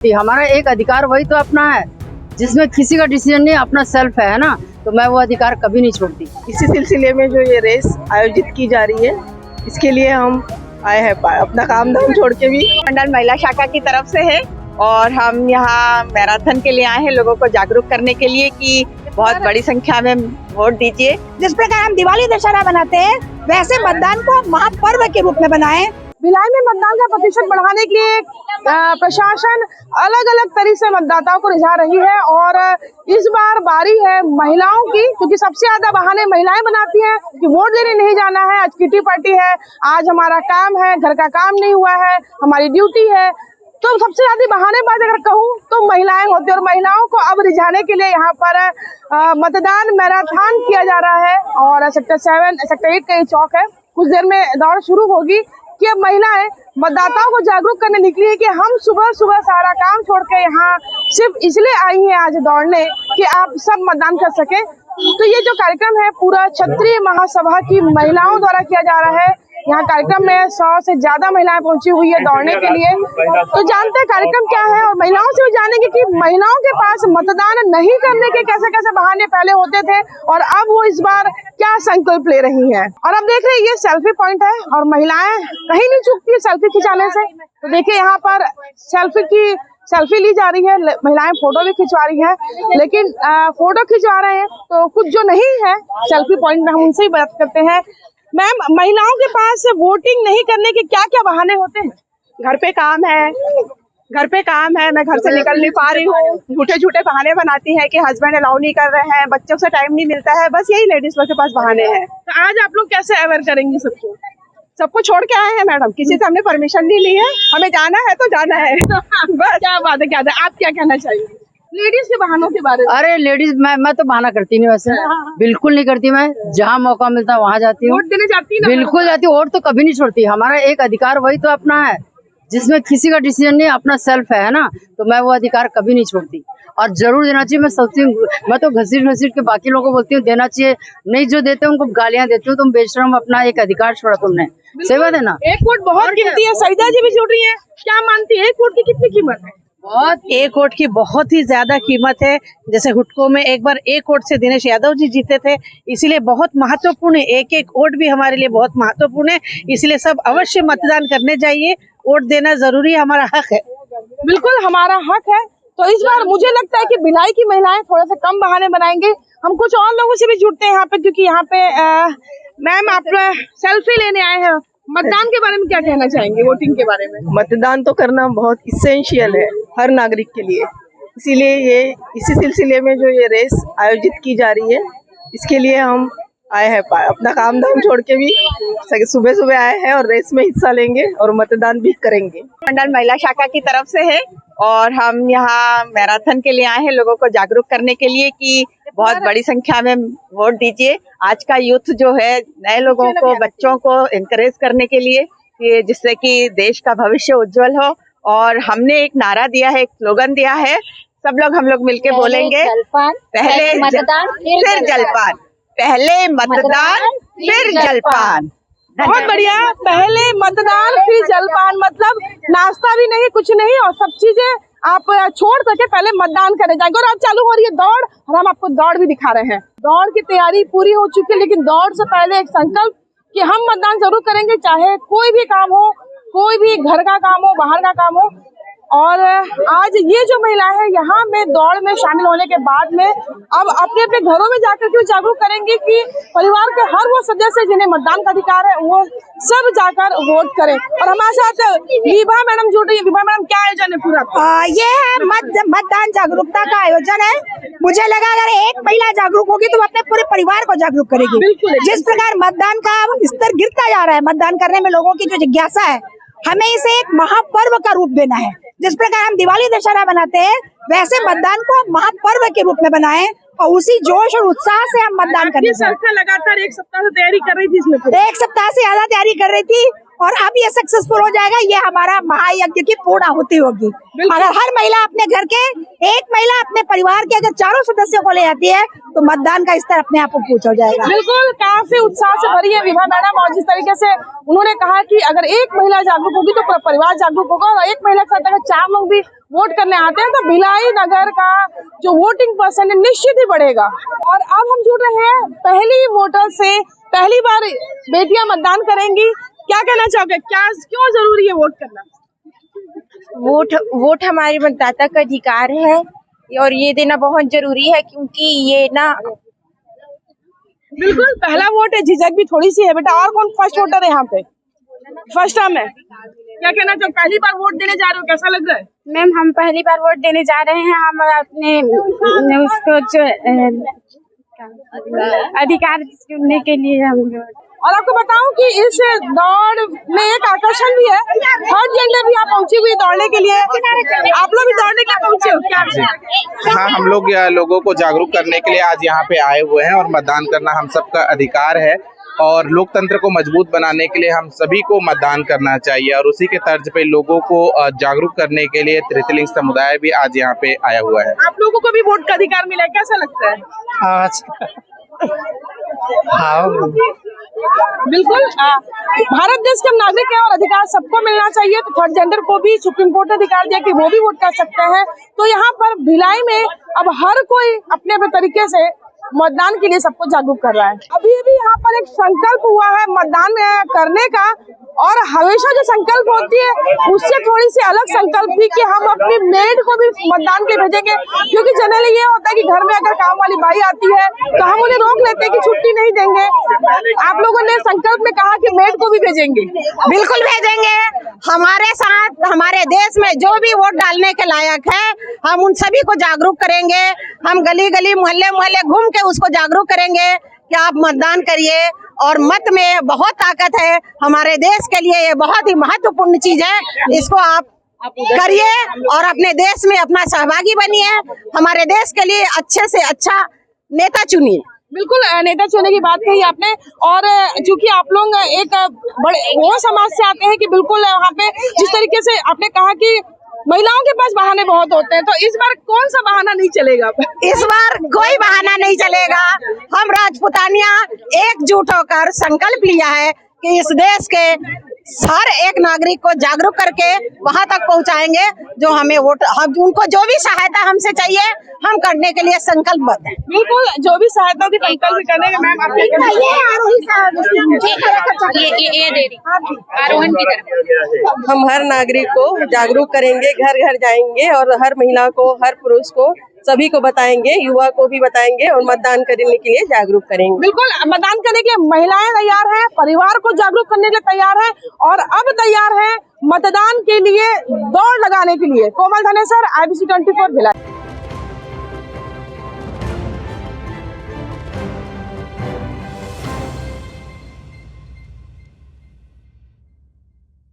हमारा एक अधिकार वही तो अपना है जिसमें किसी का डिसीजन नहीं, अपना सेल्फ है ना, तो मैं वो अधिकार कभी नहीं छोड़ती। इसी सिलसिले में जो ये रेस आयोजित की जा रही है, इसके लिए हम आए हैं अपना काम धाम छोड़ के भी। मंडल महिला शाखा की तरफ से है और हम यहाँ मैराथन के लिए आए हैं लोगों को जागरूक करने के लिए कि बहुत बड़ी संख्या में वोट दीजिए। जिस प्रकार हम दिवाली दशहरा बनाते हैं वैसे मतदान को महापर्व के रूप में बनाएं। भिलाई में मतदान का प्रतिशत बढ़ाने के लिए प्रशासन अलग अलग तरीके से मतदाताओं को रिझा रही है और इस बार बारी है महिलाओं की, क्योंकि सबसे ज्यादा बहाने महिलाएं बनाती हैं कि वोट देने नहीं जाना है, आज किटी पार्टी है, आज हमारा काम है, घर का काम नहीं हुआ है, हमारी ड्यूटी है। तो सबसे ज्यादा बहानेबाज अगर कहूँ तो महिलाएं होती है और महिलाओं को अब रिझाने के लिए यहाँ पर मतदान मैराथन किया जा रहा है और सेक्टर 7 सेक्टर 8 का ये चौक है। कुछ देर में दौड़ शुरू होगी कि अब महिलाएं मतदाताओं को जागरूक करने निकली है कि हम सुबह सुबह सारा काम छोड़ के यहाँ सिर्फ इसलिए आई हैं आज दौड़ने कि आप सब मतदान कर सके। तो ये जो कार्यक्रम है पूरा क्षत्रिय महासभा की महिलाओं द्वारा किया जा रहा है। यहाँ कार्यक्रम में 100 से ज्यादा महिलाएं पहुंची हुई है दौड़ने के लिए। तो जानते हैं कार्यक्रम क्या है और महिलाओं से भी जानेंगे कि महिलाओं के पास मतदान नहीं करने के कैसे कैसे बहाने पहले होते थे और अब वो इस बार क्या संकल्प ले रही हैं। और अब देख रहे हैं ये सेल्फी पॉइंट है और महिलाएं कहीं नहीं चूकती है सेल्फी खिंचाने से। तो देखिए यहाँ पर सेल्फी ली जा रही है, महिलाएं फोटो भी खिंचवा रही हैं, लेकिन फोटो खिंचवा रहे हैं तो कुछ जो नहीं है सेल्फी पॉइंट में हम उनसे ही बात करते हैं। मैम, महिलाओं के पास वोटिंग नहीं करने के क्या क्या बहाने होते हैं? घर पे काम है, मैं घर से निकल नहीं पा रही हूँ, झूठे झूठे बहाने बनाती है कि हस्बैंड अलाउ नहीं कर रहे हैं, बच्चों से टाइम नहीं मिलता है, बस यही लेडीज के पास बहाने हैं। तो आज आप लोग कैसे अवेयर करेंगे सबको छोड़ के आए हैं मैडम, किसी से हमने परमिशन नहीं ली है, हमें जाना है तो जाना है। बस क्या बात है, क्या है? आप क्या कहना चाहिए लेडीज के बहानों के बारे में? अरे लेडीज मैं तो बहाना करती नहीं, वैसे बिल्कुल नहीं करती। मैं जहाँ मौका मिलता है वहाँ जाती हूँ, वोट देने जाती है? बिल्कुल जाती हूँ, वोट तो कभी नहीं छोड़ती। हमारा एक अधिकार वही तो अपना है जिसमें किसी का डिसीजन नहीं, अपना सेल्फ है ना, तो मैं वो अधिकार कभी नहीं छोड़ती और जरूर देना चाहिए। मैं सोचती हूँ, मैं तो घसीट के बाकी लोगों को बोलती हूँ देना चाहिए, नहीं जो देते हैं उनको गालियां देती हूँ, तुम बेशरम, अपना एक अधिकार छोड़ा तुमने। सही बात है ना? एक वोट बहुत कीमती है। सईदा जी भी जुड़ रही है, क्या मानती है एक वोट की कितनी कीमत है? एक वोट की बहुत ही ज्यादा कीमत है। जैसे हुडको में एक बार एक वोट से दिनेश यादव जी जीते थे, इसीलिए बहुत महत्वपूर्ण है, एक एक वोट भी हमारे लिए बहुत महत्वपूर्ण है। इसलिए सब अवश्य मतदान करने जाइए, वोट देना जरूरी, हमारा हक है। बिल्कुल हमारा हक है। तो इस बार मुझे लगता है कि भिलाई की महिलाएं थोड़ा सा कम बहाने बनाएंगे। हम कुछ और लोगों से भी जुड़ते हैं यहाँ पे, क्योंकि यहाँ पे मैम आप सेल्फी लेने आए हैं, मतदान के बारे में क्या कहना चाहेंगे, वोटिंग के बारे में? मतदान तो करना बहुत इसेंशियल है हर नागरिक के लिए, इसीलिए ये इसी सिलसिले में जो ये रेस आयोजित की जा रही है, इसके लिए हम आए हैं अपना काम धाम छोड़ के भी सुबह सुबह आए हैं और रेस में हिस्सा लेंगे और मतदान भी करेंगे। मंडल महिला शाखा की तरफ से है और हम यहाँ मैराथन के लिए आए हैं लोगों को जागरूक करने के लिए कि बहुत बड़ी संख्या में वोट दीजिए। आज का यूथ जो है नए लोगों को, बच्चों को एनकरेज करने के लिए, जिससे कि देश का भविष्य उज्जवल हो। और हमने एक नारा दिया है, एक स्लोगन दिया है, सब लोग हम लोग मिलके बोलेंगे, पहले मतदान फिर जलपान, पहले मतदान फिर जलपान। बहुत बढ़िया, पहले मतदान फिर जलपान, मतलब नाश्ता भी नहीं, कुछ नहीं, और सब चीजें आप छोड़ करके पहले मतदान करने जाएंगे। और अब चालू हो रही है दौड़ और हम आपको दौड़ भी दिखा रहे हैं। दौड़ की तैयारी पूरी हो चुकी है, लेकिन दौड़ से पहले एक संकल्प कि हम मतदान जरूर करेंगे, चाहे कोई भी काम हो, कोई भी घर का काम हो, बाहर का काम हो। और आज ये जो महिला है यहाँ में दौड़ में शामिल होने के बाद में अब अपने अपने घरों में जाकर के जागरूक करेंगे कि परिवार के हर वो सदस्य जिन्हें मतदान का अधिकार है वो सब जाकर वोट करें। और हमारे साथ विभा मैडम जुड़ रही है। विभा मैडम, क्या आयोजन है पूरा? ये है मतदान जागरूकता का आयोजन है। मुझे लगा अगर एक महिला जागरूक होगी तो वो अपने पूरे परिवार को जागरूक करेगी। जिस प्रकार मतदान का स्तर गिरता जा रहा है, मतदान करने में लोगों की जो जिज्ञासा है, हमें इसे एक महापर्व का रूप देना है। जिस प्रकार हम दिवाली दशहरा बनाते हैं वैसे मतदान को महापर्व के रूप में बनाएं और उसी जोश और उत्साह से हम मतदान करें। सरकार लगातार एक सप्ताह से तैयारी कर रही थी, इसमें 1 सप्ताह से ज्यादा तैयारी कर रही थी और अब ये सक्सेसफुल हो जाएगा। ये हमारा महायज्ञ की पूर्ण आहुति होगी। अगर हर महिला अपने घर के, एक महिला अपने परिवार के अगर चारों सदस्यों को ले आती है तो मतदान का स्तर अपने आप ऊंचा हो जाएगा। बिल्कुल, काफी उत्साह से भरी है विभा मैडम, और जिस तरीके से उन्होंने कहा कि अगर एक महिला जागरूक होगी तो पूरा परिवार जागरूक होगा, और एक महिला के साथ अगर 4 लोग भी वोट करने आते हैं तो भिलाई नगर का जो वोटिंग परसेंट निश्चित ही बढ़ेगा। और अब हम जुड़ रहे हैं पहली वोटर से, पहली बार बेटियां मतदान करेंगी। क्या कहना चाहोगे, क्यों जरूरी है वोट करना? वोट हमारे मतदाता का अधिकार है और ये देना बहुत जरूरी है, क्योंकि ये ना बिल्कुल पहला वोट है, झिझक भी थोड़ी सी है बेटा। और कौन फर्स्ट वोटर है यहाँ पे, फर्स्ट टाइम है? क्या कहना चाहो, पहली बार वोट देने जा रहे हो, कैसा लग रहा है? मैम, हम पहली बार वोट देने जा रहे हैं। हम अपने उसको जो अधिकार चुनने के लिए हम। और आपको बताऊं कि इस दौड़ में एक आकर्षण भी है, थर्ड जेंडर भी यहाँ पहुंची हुई दौड़ने के लिए। आप लोग भी दौड़ने के लिए पहुंचे हो क्या? हाँ, हम लोग लोगों को जागरूक करने के लिए आज यहाँ पे आए हुए हैं, और मतदान करना हम सबका अधिकार है, और लोकतंत्र को मजबूत बनाने के लिए हम सभी को मतदान करना चाहिए। और उसी के तर्ज पे लोगों को जागरूक करने के लिए तृतीय समुदाय भी आज यहाँ पे आया हुआ है। आप लोगों को भी वोट का अधिकार मिला है, कैसा लगता है? बिल्कुल, भारत देश के हम नागरिक हैं और अधिकार सबको मिलना चाहिए। तो थर्ड जेंडर को भी सुप्रीम कोर्ट ने अधिकार दिया कि वो भी वोट कर सकते हैं। तो यहाँ पर भिलाई में अब हर कोई अपने अपने तरीके से मतदान के लिए सबको जागरूक कर रहा है। अभी भी यहाँ पर एक संकल्प हुआ है मतदान करने का, और हमेशा जो संकल्प होती है उससे थोड़ी सी अलग संकल्प थी कि हम अपनी मेड को भी मतदान के भेजेंगे, क्योंकि जनरली ये होता है कि घर में अगर काम वाली बाई आती है तो हम उन्हें रोक लेते हैं कि छुट्टी नहीं देंगे। आप लोगों ने संकल्प में कहा कि मेड को भी भेजेंगे। बिल्कुल भेजेंगे। हमारे साथ हमारे देश में जो भी वोट डालने के लायक है, हम उन सभी को जागरूक करेंगे। हम गली गली मोहल्ले मोहल्ले घूम के उसको जागरूक करेंगे कि आप मतदान करिए, और मत में बहुत ताकत है। हमारे देश के लिए ये बहुत ही महत्वपूर्ण चीज है। इसको आप करिए और अपने देश में अपना सहभागी बनिए। हमारे देश के लिए अच्छे से अच्छा नेता चुनिए। बिल्कुल, नेता चुनने की बात कही आपने। और चूंकि आप लोग एक बड़े वो समाज से आते हैं कि बिल्कुल वहाँ पे जिस तरीके से आपने कहा कि महिलाओं के पास बहाने बहुत होते हैं, तो इस बार कौन सा बहाना नहीं चलेगा? इस बार कोई बहाना नहीं चलेगा। हम राजपूतानिया एकजुट होकर संकल्प लिया है कि इस देश के हर एक नागरिक को जागरूक करके वहां तक पहुंचाएंगे जो हमें वोट, हम उनको जो भी सहायता हमसे चाहिए हम करने के लिए संकल्पबद्ध हैं। बिल्कुल, जो भी सहायता होगी संकल्प करने के। मैम, आप आरोहण की तरफ हम हर नागरिक को जागरूक करेंगे, घर घर जाएंगे और हर महिला को, हर पुरुष को, सभी को बताएंगे, युवा को भी बताएंगे और मतदान करने के लिए जागरूक करेंगे। बिल्कुल, मतदान करने के लिए महिलाएं तैयार हैं, परिवार को जागरूक करने के लिए तैयार हैं, और अब तैयार हैं मतदान के लिए दौड़ लगाने के लिए। कोमल धनेसर, IBC 24 भिलाई।